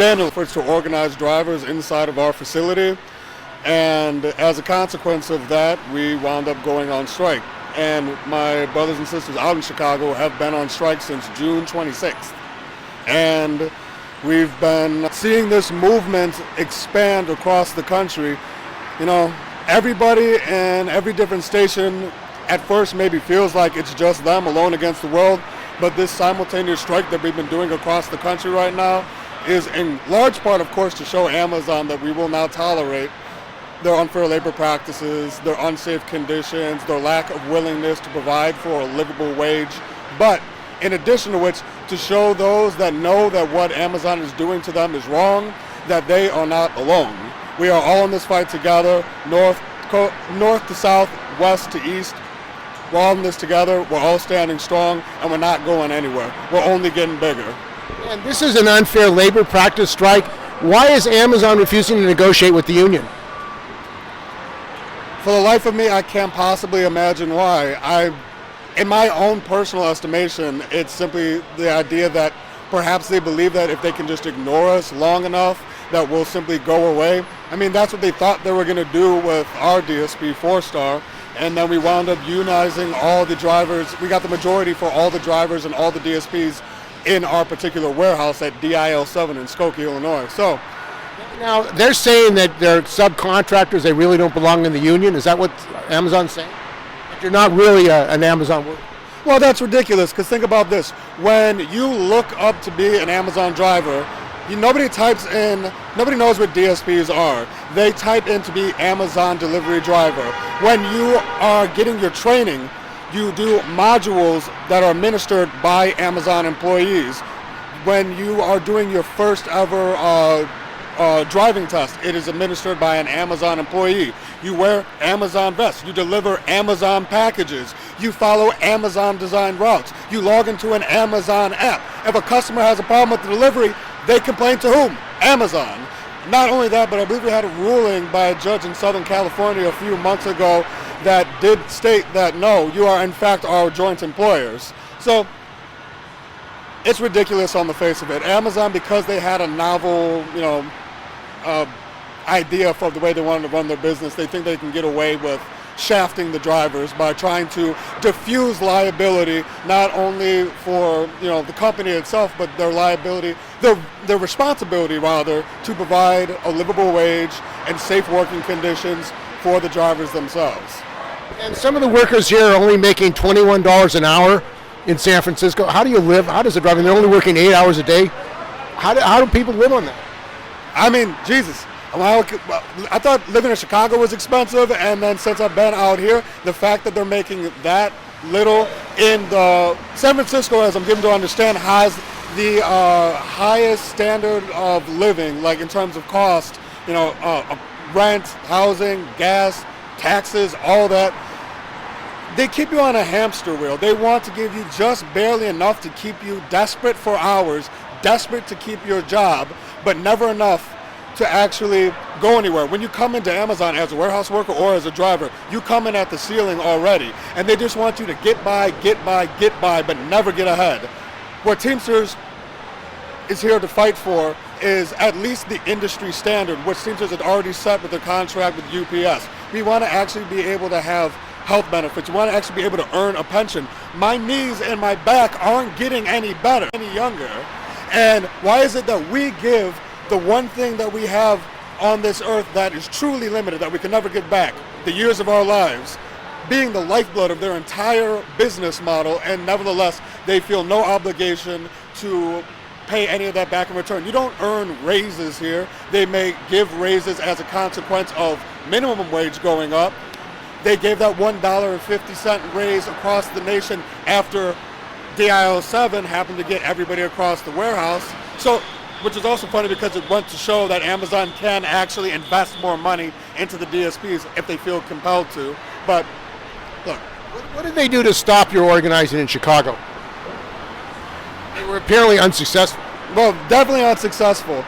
abandoned efforts to organize drivers inside of our facility. And as a consequence of that, we wound up going on strike. And my brothers and sisters out in Chicago have been on strike since June 26th. And we've been seeing this movement expand across the country. You know, everybody in every different station at first maybe feels like it's just them alone against the world, but this simultaneous strike that we've been doing across the country right now is in large part, of course, to show Amazon that we will not tolerate their unfair labor practices, their unsafe conditions, their lack of willingness to provide for a livable wage, but in addition to which, to show those that know that what Amazon is doing to them is wrong, that they are not alone. We are all in this fight together, north to south, west to east. We're all in this together, we're all standing strong, and we're not going anywhere. We're only getting bigger. And this is an unfair labor practice strike. Why is Amazon refusing to negotiate with the union? For the life of me, I can't possibly imagine why. In my own personal estimation, it's simply the idea that perhaps they believe that if they can just ignore us long enough, that we'll simply go away. I mean, that's what they thought they were going to do with our DSP 4-star. And then we wound up unionizing all the drivers. We got the majority for all the drivers and all the DSPs in our particular warehouse at DIL7 in Skokie, Illinois. So now they're saying that they're subcontractors, they really don't belong in the union. Is that what Amazon's saying? That you're not really an Amazon worker? Well, that's ridiculous, because think about this. When you look up to be an Amazon driver, nobody knows what DSPs are. They type in to be Amazon delivery driver. When you are getting your training, you do modules that are administered by Amazon employees. When you are doing your first ever driving test, it is administered by an Amazon employee. You wear Amazon vests. You deliver Amazon packages. You follow Amazon designed routes. You log into an Amazon app. If a customer has a problem with the delivery, they complain to whom? Amazon. Not only that, but I believe we had a ruling by a judge in Southern California a few months ago that did state that no, you are in fact our joint employers. So it's ridiculous on the face of it. Amazon, because they had a novel, idea for the way they wanted to run their business, they think they can get away with shafting the drivers by trying to diffuse liability, not only for the company itself, but their liability, their responsibility rather, to provide a livable wage and safe working conditions for the drivers themselves. And some of the workers here are only making $21 an hour in San Francisco. How do you live? How does it drive? And they're only working 8 hours a day. How do people live on that? I mean, Jesus. I thought living in Chicago was expensive, and then since I've been out here, the fact that they're making that little in San Francisco, as I'm given to understand, has the highest standard of living, like in terms of cost, rent, housing, gas, taxes, all that. They keep you on a hamster wheel. They want to give you just barely enough to keep you desperate for hours, desperate to keep your job, but never enough to actually go anywhere. When you come into Amazon as a warehouse worker or as a driver, you come in at the ceiling already, and they just want you to get by, but never get ahead. What Teamsters is here to fight for is at least the industry standard, which Teamsters had already set with their contract with UPS. We want to actually be able to have health benefits. We want to actually be able to earn a pension. My knees and my back aren't getting any better, any younger. And why is it that we give the one thing that we have on this earth that is truly limited, that we can never get back, the years of our lives, being the lifeblood of their entire business model, and nevertheless, they feel no obligation to pay any of that back in return. You don't earn raises here. They may give raises as a consequence of minimum wage going up. They gave that $1.50 raise across the nation after DIL7 happened to get everybody across the warehouse. So, which is also funny because it went to show that Amazon can actually invest more money into the DSPs if they feel compelled to. But look, what did they do to stop your organizing in Chicago? They were apparently unsuccessful. Well, definitely unsuccessful.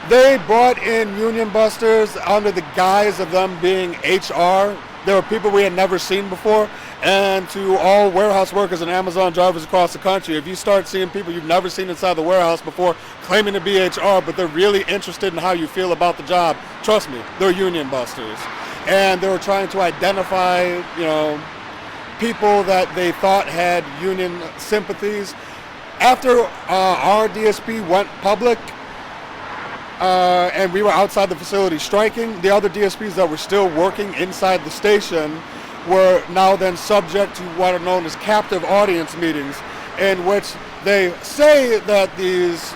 They brought in union busters under the guise of them being HR, There were people we had never seen before. And to all warehouse workers and Amazon drivers across the country, if you start seeing people you've never seen inside the warehouse before claiming to be HR, but they're really interested in how you feel about the job, trust me, they're union busters. And they were trying to identify, people that they thought had union sympathies. After our DSP went public, and we were outside the facility striking, the other DSPs that were still working inside the station were now then subject to what are known as captive audience meetings, in which they say that these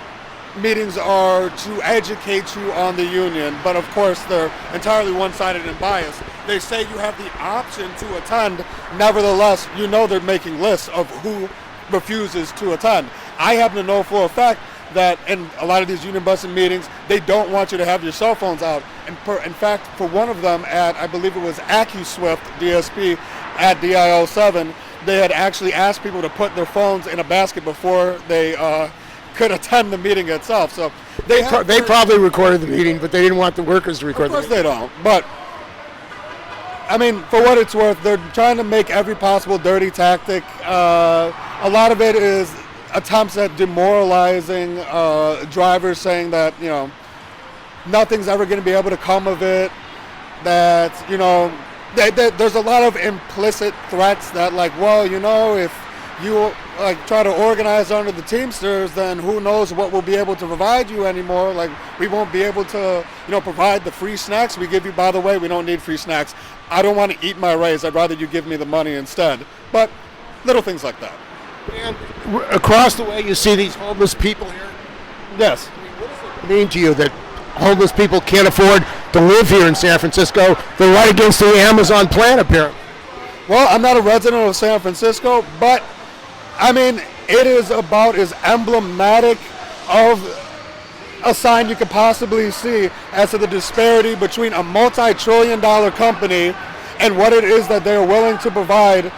meetings are to educate you on the union, but of course they're entirely one-sided and biased. They say you have the option to attend, nevertheless, they're making lists of who refuses to attend. I happen to know for a fact that in a lot of these union busting meetings, they don't want you to have your cell phones out. And in fact, for one of them at, I believe it was AccuSwift DSP at DIL7, they had actually asked people to put their phones in a basket before they could attend the meeting itself. So they probably recorded the meeting, but they didn't want the workers to record the meeting. Of course they don't. But, I mean, for what it's worth, they're trying to make every possible dirty tactic. A lot of it is attempts at demoralizing drivers, saying that nothing's ever going to be able to come of it, that there's a lot of implicit threats that if you try to organize under the Teamsters, then who knows what we'll be able to provide you anymore. We won't be able to provide the free snacks we give you. By the way, we don't need free snacks. I don't want to eat my raise. I'd rather you give me the money instead. But little things like that. And across the way, you see these homeless people here. Yes. What does it mean to you that homeless people can't afford to live here in San Francisco? They're right against the Amazon plant, apparently. Well, I'm not a resident of San Francisco, but I mean, it is about as emblematic of a sign you could possibly see as to the disparity between a multi-trillion-dollar company and what it is that they're willing to provide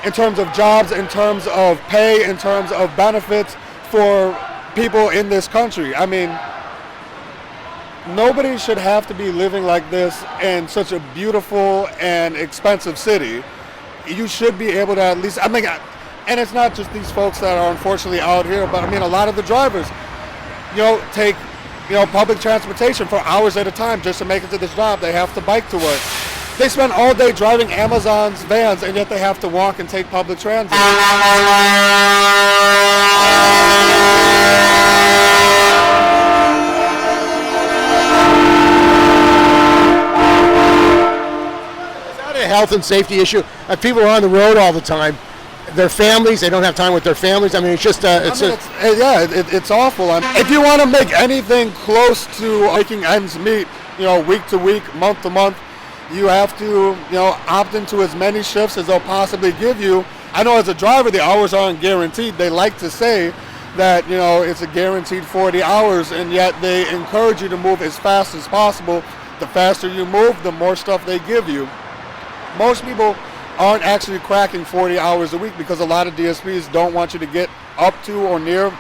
in terms of jobs, in terms of pay, in terms of benefits for people in this country. I mean, nobody should have to be living like this in such a beautiful and expensive city. You should be able to at least, and it's not just these folks that are unfortunately out here, but I mean, a lot of the drivers, take, public transportation for hours at a time just to make it to this job. They have to bike to work. They spend all day driving Amazon's vans, and yet they have to walk and take public transit. Is that a health and safety issue? People are on the road all the time. Their families, they don't have time with their families. I mean, it's just, it's awful. If you want to make anything close to making ends meet, week to week, month to month, you have to, opt into as many shifts as they'll possibly give you. I know as a driver, the hours aren't guaranteed. They like to say that, it's a guaranteed 40 hours, and yet they encourage you to move as fast as possible. The faster you move, the more stuff they give you. Most people aren't actually cracking 40 hours a week because a lot of DSPs don't want you to get up to or near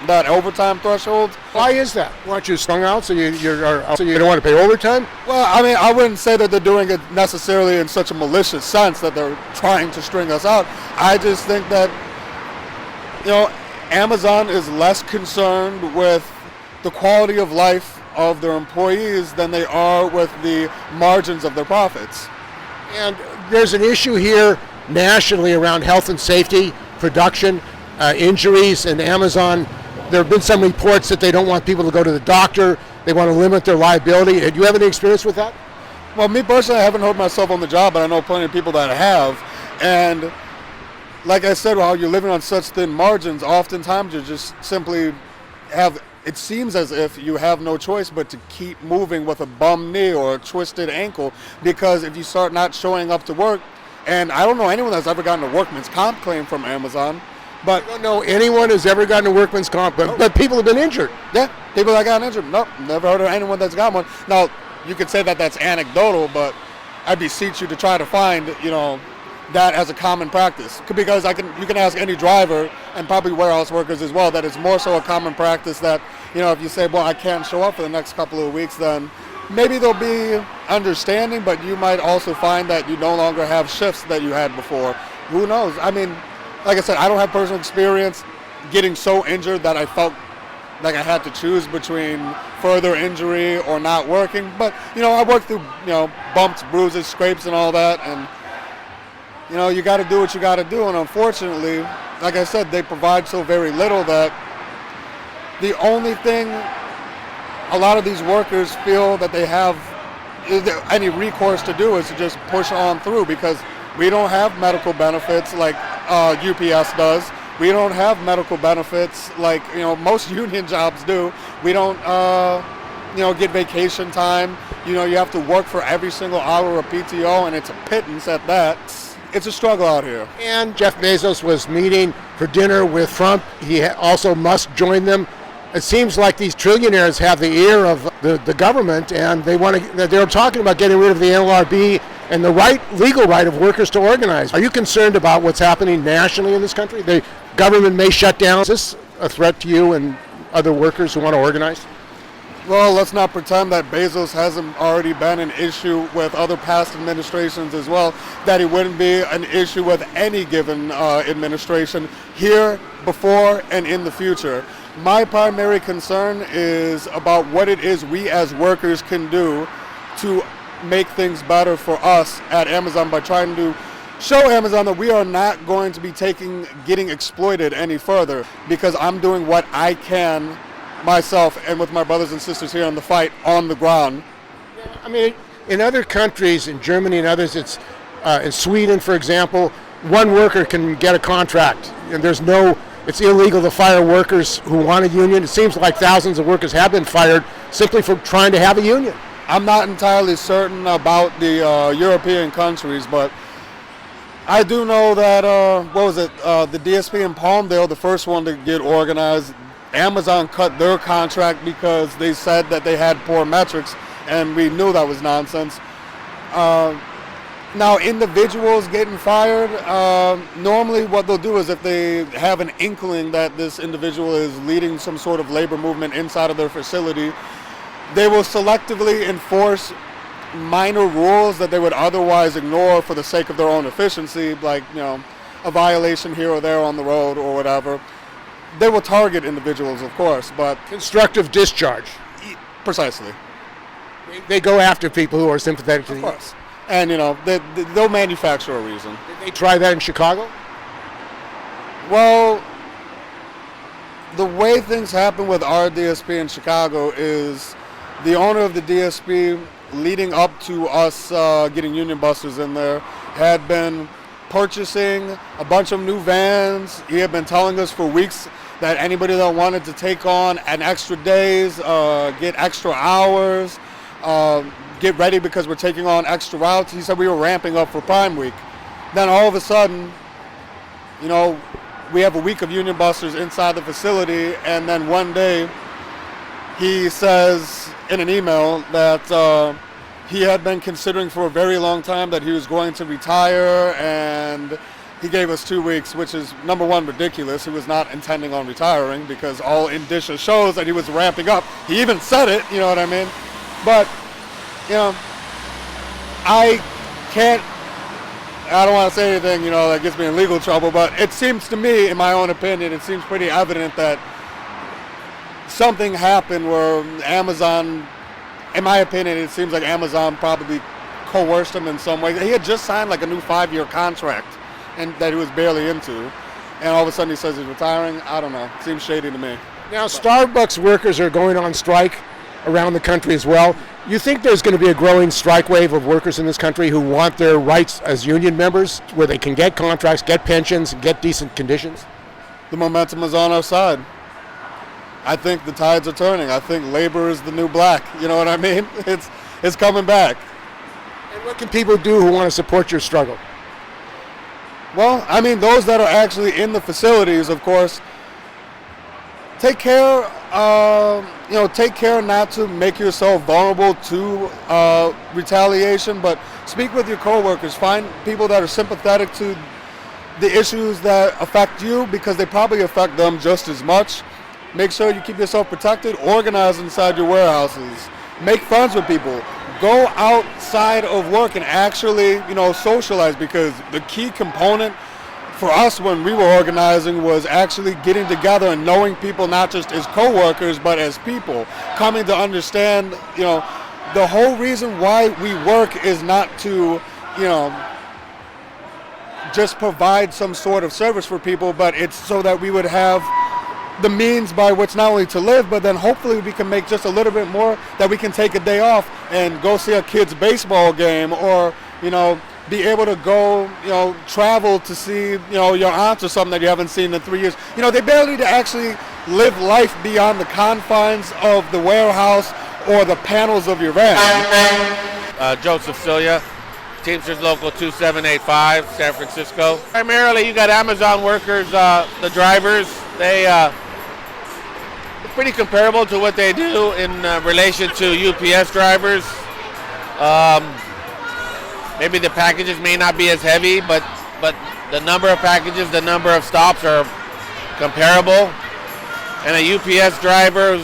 that overtime threshold. Why is that? Want you strung out so you don't want to pay overtime? Well, I mean, I wouldn't say that they're doing it necessarily in such a malicious sense that they're trying to string us out. I just think that, Amazon is less concerned with the quality of life of their employees than they are with the margins of their profits. And there's an issue here nationally around health and safety, production, injuries, and Amazon. There have been some reports that they don't want people to go to the doctor. They want to limit their liability. Do you have any experience with that? Well, me personally, I haven't hurt myself on the job, but I know plenty of people that have. And like I said, while you're living on such thin margins, oftentimes you just simply have, it seems as if you have no choice but to keep moving with a bum knee or a twisted ankle, because if you start not showing up to work, and I don't know anyone that's ever gotten a workman's comp claim from Amazon, but I don't know anyone who's ever gotten a workman's comp, but people have been injured. Yeah, people that got injured. Nope, never heard of anyone that's got one. Now, you could say that that's anecdotal, but I beseech you to try to find, that as a common practice. Because you can ask any driver, and probably warehouse workers as well, that it's more so a common practice that, if you say, well, I can't show up for the next couple of weeks, then maybe they'll be understanding, but you might also find that you no longer have shifts that you had before. Who knows? I mean, like I said, I don't have personal experience getting so injured that I felt like I had to choose between further injury or not working. But, I worked through, bumps, bruises, scrapes, and all that. And, you got to do what you got to do. And unfortunately, like I said, they provide so very little that the only thing a lot of these workers feel that they have any recourse to do is to just push on through, because we don't have medical benefits like UPS does. We don't have medical benefits like most union jobs do. We don't get vacation time. You have to work for every single hour of PTO, and it's a pittance at that. It's a struggle out here. And Jeff Bezos was meeting for dinner with Trump. Also Musk joined them. It seems like these trillionaires have the ear of the government, and they're talking about getting rid of the NLRB and the legal right of workers to organize. Are you concerned about what's happening nationally in this country? The government may shut down. Is this a threat to you and other workers who want to organize? Well, let's not pretend that Bezos hasn't already been an issue with other past administrations as well, that it wouldn't be an issue with any given administration here, before, and in the future. My primary concern is about what it is we as workers can do to make things better for us at Amazon by trying to show Amazon that we are not going to be getting exploited any further, because I'm doing what I can myself and with my brothers and sisters here in the fight on the ground. I mean, in other countries, in Germany and others, it's in Sweden, for example, one worker can get a contract, and it's illegal to fire workers who want a union. It seems like thousands of workers have been fired simply for trying to have a union. I'm not entirely certain about the European countries, but I do know that, the DSP in Palmdale, the first one to get organized, Amazon cut their contract because they said that they had poor metrics, and we knew that was nonsense. Now, individuals getting fired, normally what they'll do is if they have an inkling that this individual is leading some sort of labor movement inside of their facility, they will selectively enforce minor rules that they would otherwise ignore for the sake of their own efficiency, like, a violation here or there on the road or whatever. They will target individuals, of course, but... Constructive discharge. Precisely. They go after people who are sympathetic to the union. Of course. And, they'll manufacture a reason. Did they try that in Chicago? Well, the way things happen with our DSP in Chicago is the owner of the DSP, leading up to us getting union busters in there, had been purchasing a bunch of new vans. He had been telling us for weeks that anybody that wanted to take on an extra days, get extra hours, get ready because we're taking on extra routes. He said we were ramping up for Prime Week. Then all of a sudden, we have a week of union busters inside the facility, and then one day he says in an email that he had been considering for a very long time that he was going to retire, and he gave us 2 weeks, which is, number one, ridiculous. He was not intending on retiring because all indicia shows that he was ramping up. He even said it, you know what I mean? But, I don't want to say anything, that gets me in legal trouble, but it seems to me, in my own opinion, it seems pretty evident that something happened where Amazon, in my opinion, it seems like Amazon probably coerced him in some way. He had just signed like a new 5-year contract and that he was barely into, and all of a sudden he says he's retiring. I don't know. It seems shady to me. Now, Starbucks workers are going on strike around the country as well. You think there's going to be a growing strike wave of workers in this country who want their rights as union members, where they can get contracts, get pensions, and get decent conditions? The momentum is on our side. I think the tides are turning. I think labor is the new black. You know what I mean? It's coming back. And what can people do who want to support your struggle? Well, I mean, those that are actually in the facilities, of course, take care. Take care not to make yourself vulnerable to retaliation, but speak with your coworkers. Find people that are sympathetic to the issues that affect you, because they probably affect them just as much. Make sure you keep yourself protected. Organize inside your warehouses. make friends with people, go outside of work and actually, socialize, because the key component for us when we were organizing was actually getting together and knowing people not just as co-workers but as people, coming to understand, the whole reason why we work is not to, just provide some sort of service for people, but it's so that we would have the means by which not only to live, but then hopefully we can make just a little bit more, that we can take a day off and go see a kid's baseball game, or, be able to go, travel to see, your aunts or something that you haven't seen in 3 years. The ability to actually live life beyond the confines of the warehouse or the panels of your van. Joseph Cilia, Teamsters Local 2785, San Francisco. Primarily, you got Amazon workers, the drivers. They're pretty comparable to what they do in relation to UPS drivers. Maybe the packages may not be as heavy, but the number of packages, the number of stops are comparable. And a UPS driver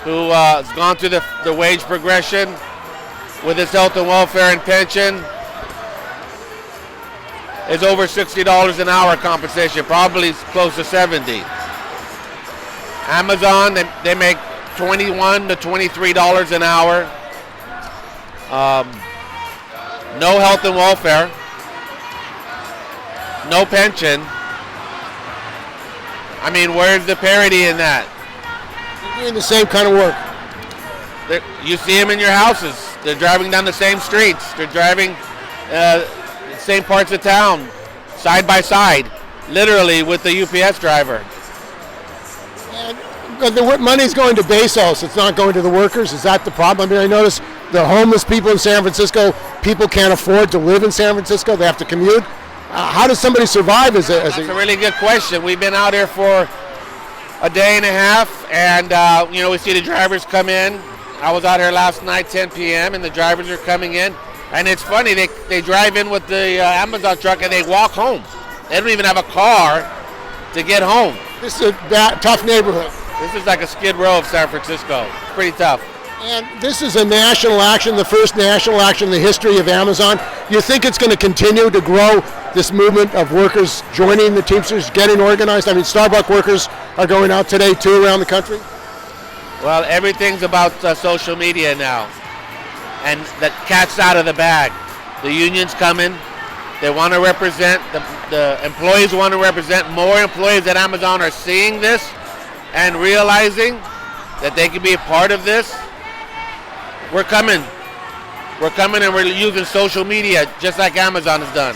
who has gone through the wage progression with his health and welfare and pension is over $60 an hour compensation, probably close to 70. Amazon, they make $21 to $23 an hour. No health and welfare, no pension. I mean, where's the parity in that? They're doing the same kind of work. You see them in your houses. They're driving down the same streets. They're driving the same parts of town, side by side, literally with the UPS driver. But the money's going to Bezos. It's not going to the workers. Is that the problem? I mean, I notice the homeless people in San Francisco, people can't afford to live in San Francisco. They have to commute. How does somebody survive as a... That's a really good question. We've been out here for a day and a half, and we see the drivers come in. I was out here last night, 10 p.m., and the drivers are coming in. And it's funny, they drive in with the Amazon truck and they walk home. They don't even have a car to get home. This is a tough neighborhood. This is like a Skid Row of San Francisco. Pretty tough. And this is a national action, the first national action in the history of Amazon. You think it's going to continue to grow, this movement of workers joining the Teamsters, getting organized? I mean, Starbucks workers are going out today too around the country. Well, everything's about social media now. And the cat's out of the bag. The union's coming. They want to represent, the employees want to represent. More employees at Amazon are seeing this and realizing that they can be a part of this. We're coming. We're coming, and we're using social media just like Amazon has done.